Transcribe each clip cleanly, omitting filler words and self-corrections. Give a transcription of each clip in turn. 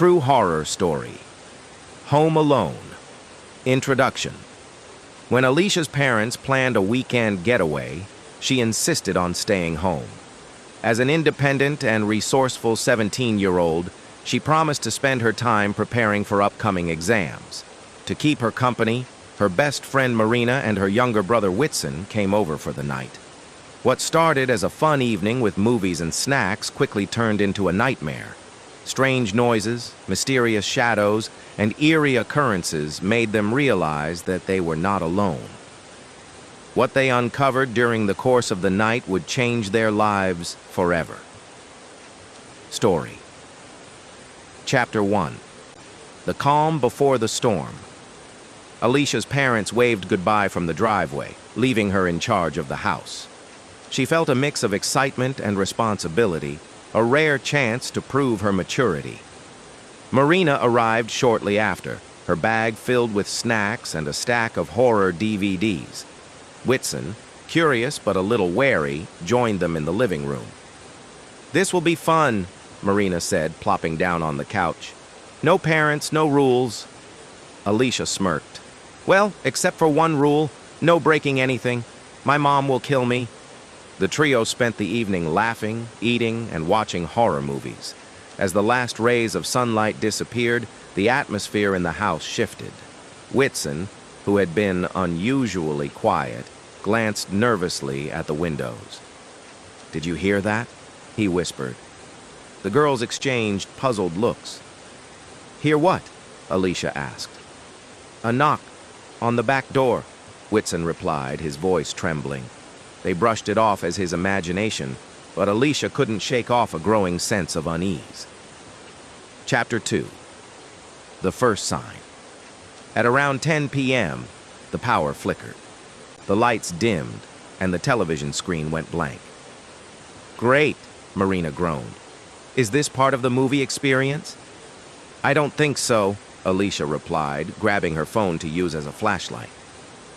True horror story. Home Alone. Introduction. When Alicia's parents planned a weekend getaway, she insisted on staying home. As an independent and resourceful 17-year-old, she promised to spend her time preparing for upcoming exams. To keep her company, her best friend Marina and her younger brother Witson came over for the night. What started as a fun evening with movies and snacks quickly turned into a nightmare. Strange noises, mysterious shadows, and eerie occurrences made them realize that they were not alone. What they uncovered during the course of the night would change their lives forever. Story. Chapter 1. The calm before the storm. Alicia's parents waved goodbye from the driveway, leaving her in charge of the house. She felt a mix of excitement and responsibility, a rare chance to prove her maturity. Marina arrived shortly after, her bag filled with snacks and a stack of horror DVDs. Witson, curious but a little wary, joined them in the living room. "This will be fun," Marina said, plopping down on the couch. "No parents, no rules." Alisha smirked. "Well, except for one rule, no breaking anything. My mom will kill me." The trio spent the evening laughing, eating, and watching horror movies. As the last rays of sunlight disappeared, the atmosphere in the house shifted. Witson, who had been unusually quiet, glanced nervously at the windows. "Did you hear that?" he whispered. The girls exchanged puzzled looks. "Hear what?" Alisha asked. "A knock on the back door," Witson replied, his voice trembling. They brushed it off as his imagination, but Alisha couldn't shake off a growing sense of unease. Chapter 2. The first sign. At around 10 p.m., the power flickered. The lights dimmed, and the television screen went blank. "Great," Marina groaned. "Is this part of the movie experience?" "I don't think so," Alisha replied, grabbing her phone to use as a flashlight.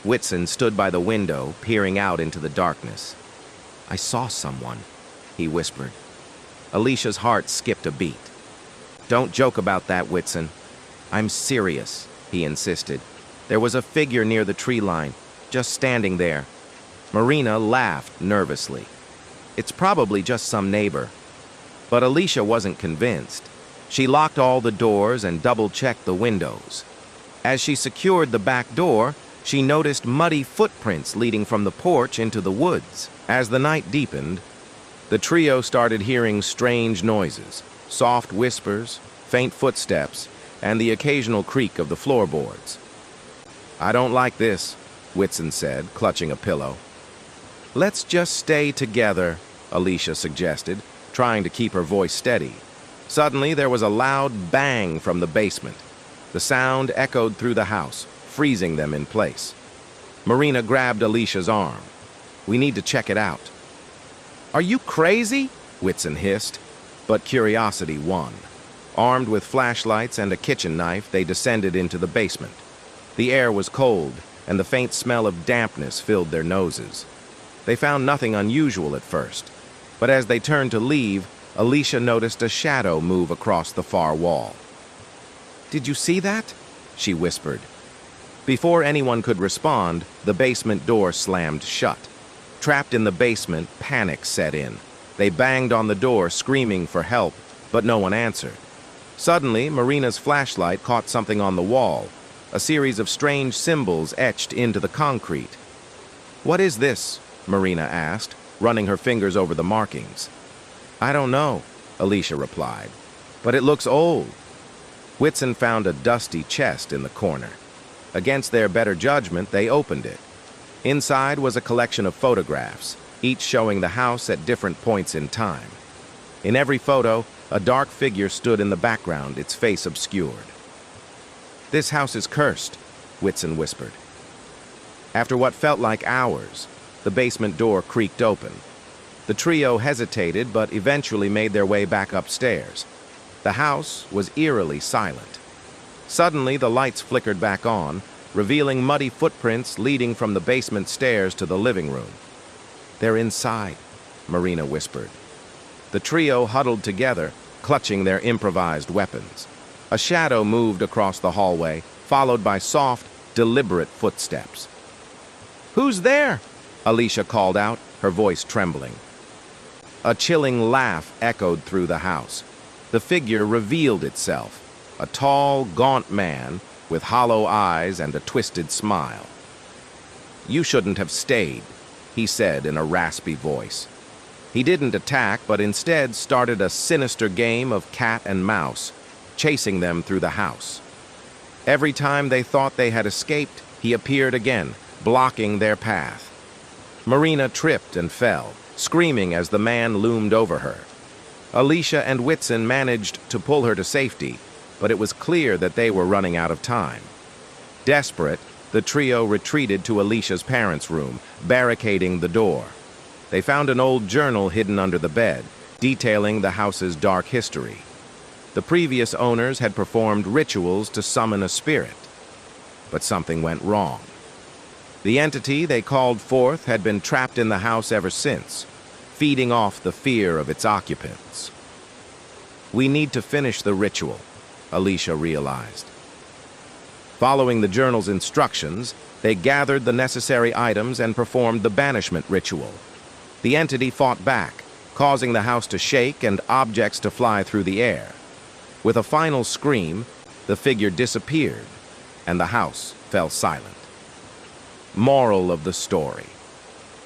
Witson stood by the window, peering out into the darkness. "I saw someone," he whispered. Alicia's heart skipped a beat. "Don't joke about that, Witson." "I'm serious," he insisted. "There was a figure near the tree line, just standing there." Marina laughed nervously. "It's probably just some neighbor." But Alisha wasn't convinced. She locked all the doors and double-checked the windows. As she secured the back door, she noticed muddy footprints leading from the porch into the woods. As the night deepened, the trio started hearing strange noises, soft whispers, faint footsteps, and the occasional creak of the floorboards. "I don't like this," Witson said, clutching a pillow. "Let's just stay together," Alisha suggested, trying to keep her voice steady. Suddenly, there was a loud bang from the basement. The sound echoed through the house, freezing them in place. Marina grabbed Alicia's arm. "We need to check it out." "Are you crazy?" Witson hissed, but curiosity won. Armed with flashlights and a kitchen knife, they descended into the basement. The air was cold, and the faint smell of dampness filled their noses. They found nothing unusual at first, but as they turned to leave, Alisha noticed a shadow move across the far wall. "Did you see that?" she whispered. Before anyone could respond, the basement door slammed shut. Trapped in the basement, panic set in. They banged on the door, screaming for help, but no one answered. Suddenly, Marina's flashlight caught something on the wall, a series of strange symbols etched into the concrete. "What is this?" Marina asked, running her fingers over the markings. "I don't know," Alisha replied, "but it looks old." Witson found a dusty chest in the corner. Against their better judgment, they opened it. Inside was a collection of photographs, each showing the house at different points in time. In every photo, a dark figure stood in the background, its face obscured. "This house is cursed," Witson whispered. After what felt like hours, the basement door creaked open. The trio hesitated, but eventually made their way back upstairs. The house was eerily silent. Suddenly, the lights flickered back on, revealing muddy footprints leading from the basement stairs to the living room. "They're inside," Marina whispered. The trio huddled together, clutching their improvised weapons. A shadow moved across the hallway, followed by soft, deliberate footsteps. "Who's there?" Alisha called out, her voice trembling. A chilling laugh echoed through the house. The figure revealed itself, a tall, gaunt man with hollow eyes and a twisted smile. "You shouldn't have stayed," he said in a raspy voice. He didn't attack, but instead started a sinister game of cat and mouse, chasing them through the house. Every time they thought they had escaped, he appeared again, blocking their path. Marina tripped and fell, screaming as the man loomed over her. Alisha and Witson managed to pull her to safety, but it was clear that they were running out of time. Desperate, the trio retreated to Alisha's parents' room, barricading the door. They found an old journal hidden under the bed, detailing the house's dark history. The previous owners had performed rituals to summon a spirit, but something went wrong. The entity they called forth had been trapped in the house ever since, feeding off the fear of its occupants. "We need to finish the ritual," Alisha realized. Following the journal's instructions, they gathered the necessary items and performed the banishment ritual. The entity fought back, causing the house to shake and objects to fly through the air. With a final scream, the figure disappeared, and the house fell silent. Moral of the story: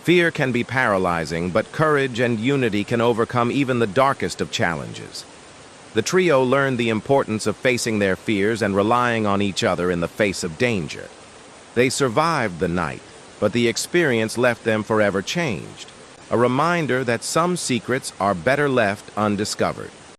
fear can be paralyzing, but courage and unity can overcome even the darkest of challenges. The trio learned the importance of facing their fears and relying on each other in the face of danger. They survived the night, but the experience left them forever changed, a reminder that some secrets are better left undiscovered.